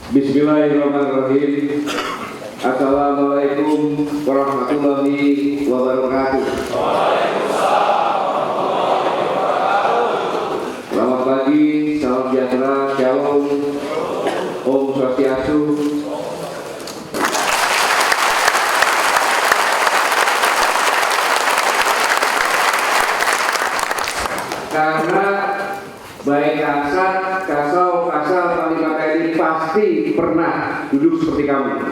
Bismillahirrahmanirrahim. Assalamualaikum warahmatullahi wabarakatuh. Selamat pagi, salam sejahtera, shalom, Om Swastiastu. Karena baik kasar, kasau, kasal, panglima TNI pasti pernah duduk seperti kamu.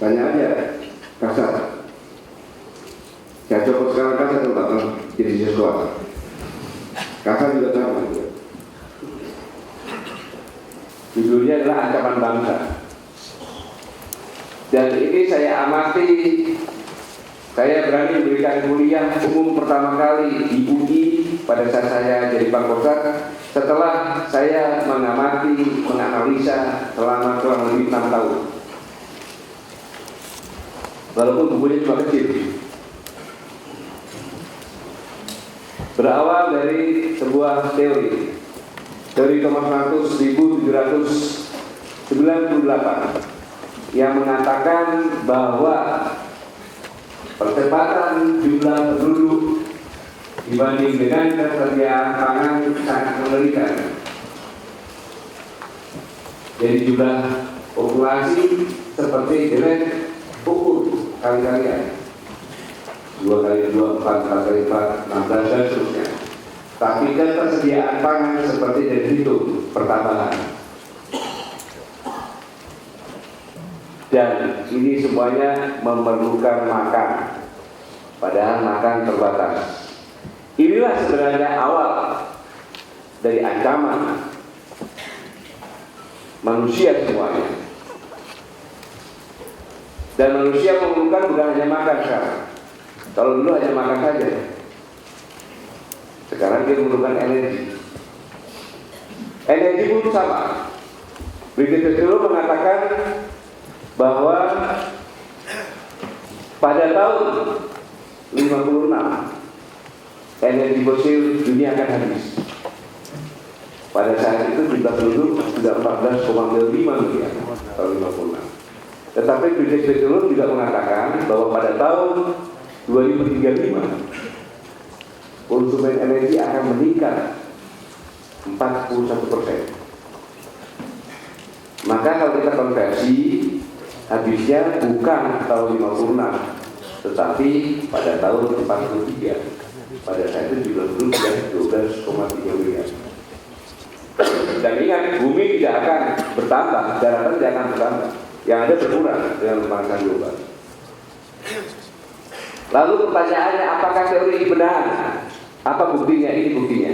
Tanya aja, kasar. Saya copot sekarang kasar tuh Pak, jadi sesuatu. Kasar juga sama. Judulnya adalah ancaman bangsa. Dan ini saya amati. Saya berani memberikan kuliah umum pertama kali di UI pada saat saya jadi Pangkostrat setelah saya mengamati, menganalisa selama kurang lebih 6 tahun. Walaupun bukunya cuma kecil. Berawal dari sebuah teori Thomas Malthus 1798 yang mengatakan bahwa percepatan jumlah penduduk dibanding dengan ketersediaan pangan sangat mengerikan. Jadi jumlah populasi seperti dengan ukur kali-kalian 2 kali 2, 4, 4 kali 4, 16 dan seterusnya. Tapi ketersediaan pangan seperti dari itu pertambahan. Dan ini semuanya memerlukan makan, padahal makan terbatas. Inilah sebenarnya awal dari ancaman manusia semuanya. Dan manusia memerlukan bukan hanya makan sekarang. Kalau dulu hanya makan saja, sekarang dia memerlukan energi. Energi pun sama. Brigadier General mengatakan bahwa pada tahun 56 energi fosil dunia akan habis. Pada saat itu jumlah penduduk sudah 14,5 miliar tahun 56. Tetapi Brigadier General juga mengatakan bahwa pada tahun 2035 konsumen energi akan meningkat 41%. Maka kalau kita konversi, habisnya bukan tahun 56, tetapi pada tahun 43. Pada saat itu jumlah penduduk sudah 12,3 miliar. Dan ingat, bumi tidak akan bertambah, daratan tidak akan bertambah. Yang ada berkurang dengan pemanasan global. Lalu pertanyaannya, apakah teori ini benar? Apa buktinya? Ini buktinya.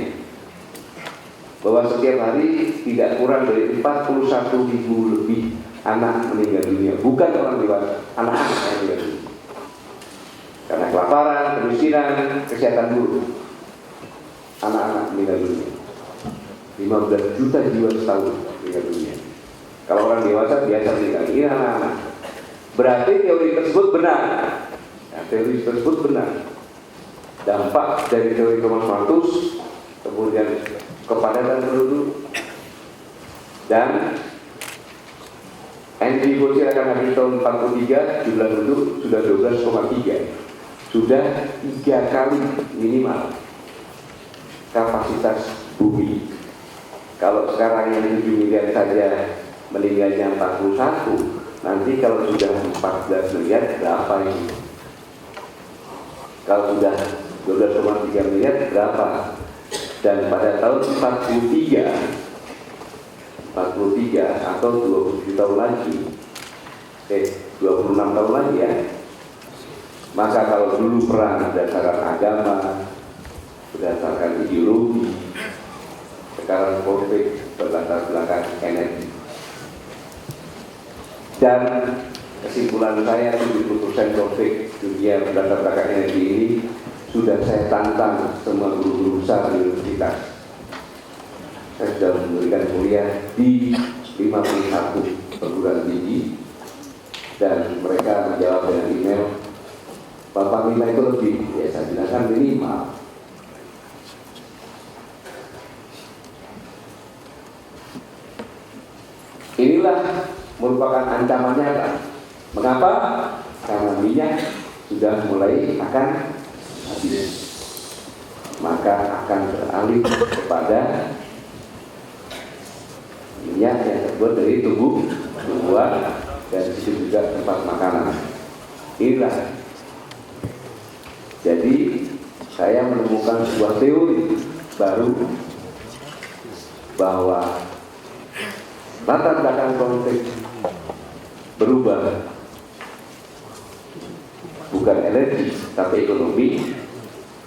Bahwa setiap hari tidak kurang dari 41.000 lebih anak meninggal dunia, bukan orang dewasa, anak-anak yang meninggal dunia karena kelaparan, kemiskinan, kesehatan buruk. Anak-anak meninggal dunia, 15 juta jiwa setahun meninggal dunia. Kalau orang dewasa biasa meninggal, ini anak-anak. Berarti teori tersebut benar. Ya, teori tersebut benar. Dampak dari teori Thomas Malthus, kemudian kepadatan penduduk, dan energi fosil akan habis tahun 43, jumlah penduduk sudah 12,3, sudah 3 kali minimal kapasitas bumi. Kalau sekarang yang 7 miliar saja meninggalnya 41, nanti kalau sudah 14 miliar berapa ini? Kalau sudah 12,3 miliar berapa? Dan pada tahun 43 atau 27 tahun lagi, 26 tahun lagi ya. Maka kalau dulu perang berdasarkan agama, berdasarkan ideologi, sekarang konflik berlatar belakang energi. Dan kesimpulan saya, 70% konflik dunia berlatar belakang energi ini sudah saya tantang semua guru-guru besar di universitas. Saya sudah memberikan kuliah di 51 perguruan tinggi dan mereka menjawab dengan email, Bapak Panglima itu lebih, ya saya bilang kan minimal. merupakan ancaman nyata. Mengapa? Karena minyak sudah mulai akan habis, maka akan beralih kepada minyak yang terbuat dari tumbuhan dan itu juga tempat makanan. Inilah. Jadi saya menemukan sebuah teori baru bahwa latar belakang konflik berubah, bukan energi tapi ekonomi,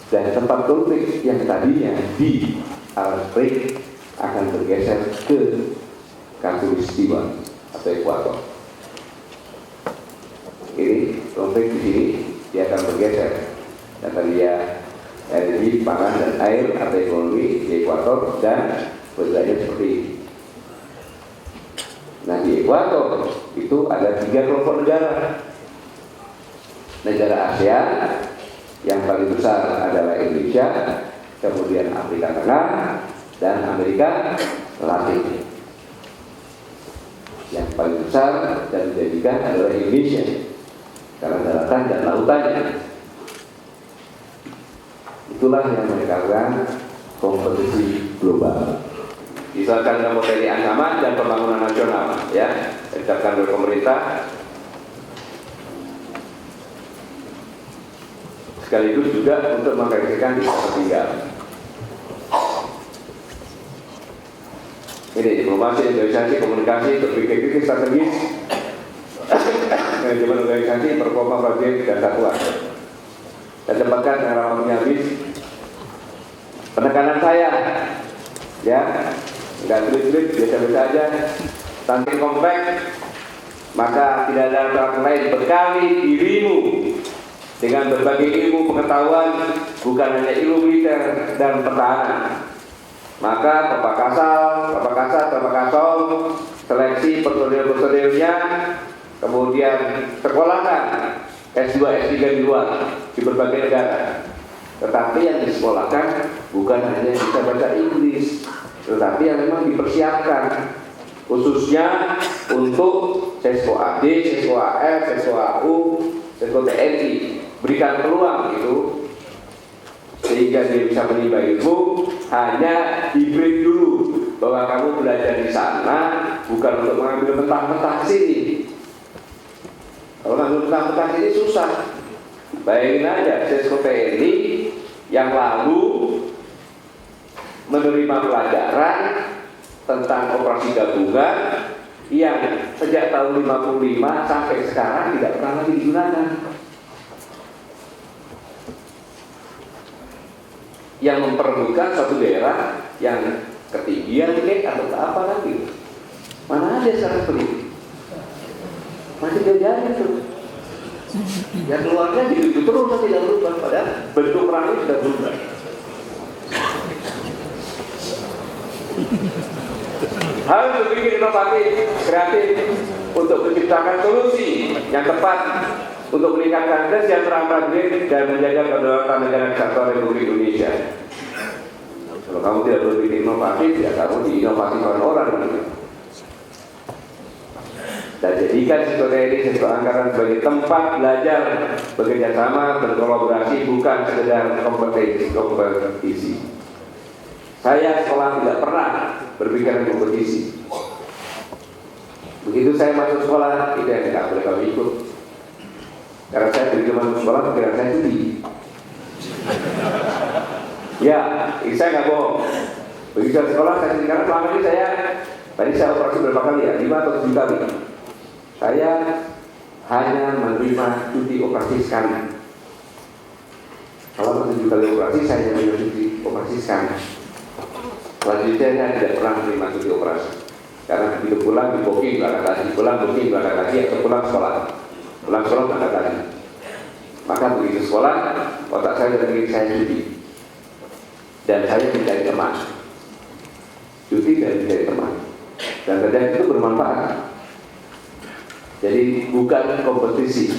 dan tempat konflik yang tadinya di Arabik akan bergeser ke Khatulistiwa atau Ekuator. Ini konflik di sini dia akan bergeser, dan tadinya energi, pangan dan air atau ekonomi di Ekuator dan bergeser seperti ini. Nah, di Ekuator itu ada 3 kelompok negara. Negara ASEAN yang paling besar adalah Indonesia, kemudian Afrika Tengah dan Amerika Latin. Yang paling besar dan menjadikan adalah Indonesia karena daratan dan lautannya. Itulah yang menyebabkan kompetisi global. Misalkan dalam materi ancaman dan pembangunan nasional, ya, ditetapkan oleh pemerintah, sekaligus juga untuk mengkaitkan di ketiga. Ini diplomasi, negosiasi, komunikasi, berpikir kritis, strategis, manajemen organisasi, performa proyek dan satuan. Dan tempatkan dengan ramah habis. Penekanan saya, ya. Enggak sulit-sulit, biasa-biasa aja. Stunting kompleks, maka tidak ada cara lain. Bekali dirimu dengan berbagai ilmu pengetahuan, bukan hanya ilmu militer dan pertahanan. Maka Bapak Kasal, seleksi personil-personilnya, kemudian sekolahkan S2, S3 di luar, di berbagai negara. Tetapi yang disekolahkan bukan hanya bisa baca Inggris, tetapi yang memang dipersiapkan khususnya untuk Sesko AD, Sesko AF, Sesko AU, Sesko TNI. Berikan peluang itu sehingga dia bisa menimba ilmu. Hanya diberi dulu bahwa kamu belajar di sana bukan untuk mengambil mentah-mentah sini. Kalau mengambil mentah-mentah sini susah. Bayangin aja Sesko TNI yang lalu menerima pelajaran tentang operasi gabungan yang sejak tahun 55 sampai sekarang tidak pernah lagi digunakan. Yang memperebutkan satu daerah yang ketinggian atau apa lagi. Mana ada sekarang seperti masih terjadi tuh. Yang keluarnya gitu terus tidak berubah, padahal bentuk perangnya sudah berubah. Harus berpikir inovatif, kreatif untuk menciptakan solusi yang tepat untuk meningkatkan kesejahteraan prajurit dan menjaga kedaulatan negara kesatuan Republik Indonesia. Kalau kamu tidak berpikir inovatif, ya kamu diinovasikan orang. Dan jadikan Sesko TNI, Sesko Angkatan sebagai tempat belajar bekerja sama, berkolaborasi, bukan sekedar kompetisi. Saya sekolah tidak pernah berpikiran kompetisi. Begitu saya masuk sekolah, itu yang tidak boleh kamu ikut. Karena saya begitu masuk sekolah, pikiran saya judi. Ya, saya nggak bohong. Begitu saya sekolah, saya karena selama ini tadi saya operasi berapa kali ya, 5 atau 7 kali. Saya hanya menerima cuti operasi sekali. Kalau 7 kali operasi, saya hanya menerima cuti operasi sekali. Selanjutnya saya tidak pernah menerima cuti operasi. Karena begitu pulang di booking berangkat lagi, pulang booking berangkat lagi, atau pulang sekolah berangkat lagi. Maka begitu sekolah, otak saya sudah ingin saya cuti. Dan saya mencari teman. Cuti dan mencari teman. Dan kerjaan itu bermanfaat. Jadi bukan kompetisi.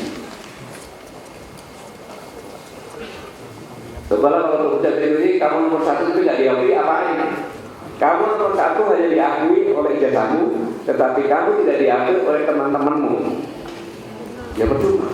Sekolah kalau ujian ini kamu nomor 1 itu tidak diakui apa ini? Kamu nomor satu hanya diakui oleh ijazahmu, tetapi kamu tidak diakui oleh teman-temanmu. Ya percuma.